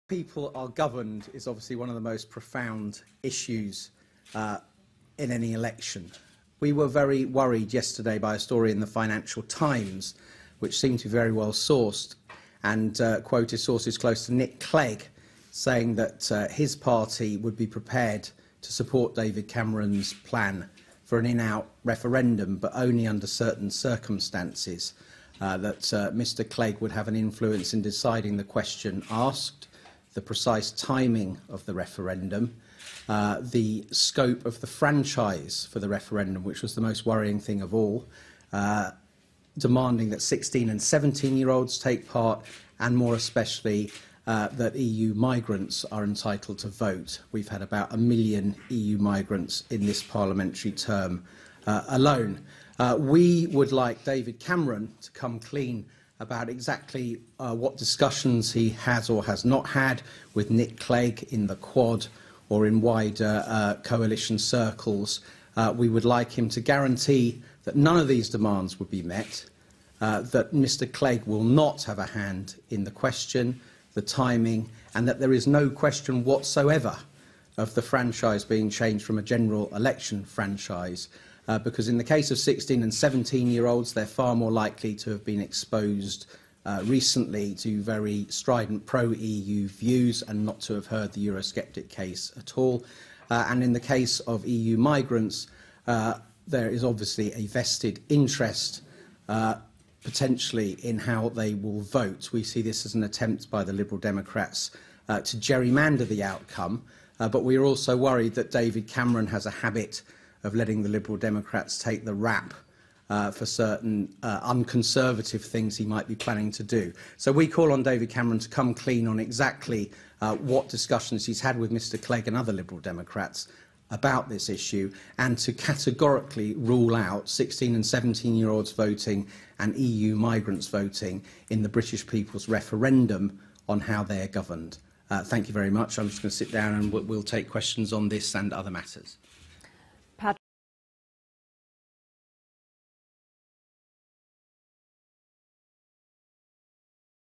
People are governed is obviously one of the most profound issues in any election. We were very worried yesterday by a story in the Financial Times, which seemed to be very well sourced, and quoted sources close to Nick Clegg, saying that his party would be prepared to support David Cameron's plan for an in-out referendum, but only under certain circumstances, that Mr Clegg would have an influence in deciding the question asked, the precise timing of the referendum, the scope of the franchise for the referendum, which was the most worrying thing of all, demanding that 16 and 17-year-olds take part, and more especially that EU migrants are entitled to vote. We've had about 1 million EU migrants in this parliamentary term alone. We would like David Cameron to come clean about exactly what discussions he has or has not had with Nick Clegg in the Quad or in wider coalition circles. We would like him to guarantee that none of these demands would be met, that Mr Clegg will not have a hand in the question, the timing, and that there is no question whatsoever of the franchise being changed from a general election franchise, because in the case of 16 and 17-year-olds, they're far more likely to have been exposed recently to very strident pro-EU views and not to have heard the Eurosceptic case at all. And in the case of EU migrants, there is obviously a vested interest potentially in how they will vote. We see this as an attempt by the Liberal Democrats to gerrymander the outcome, but we are also worried that David Cameron has a habit of letting the Liberal Democrats take the rap for certain unconservative things he might be planning to do. So we call on David Cameron to come clean on exactly what discussions he's had with Mr Clegg and other Liberal Democrats about this issue, and to categorically rule out 16 and 17-year-olds voting and EU migrants voting in the British people's referendum on how they are governed. Thank you very much. I'm just going to sit down and we'll take questions on this and other matters.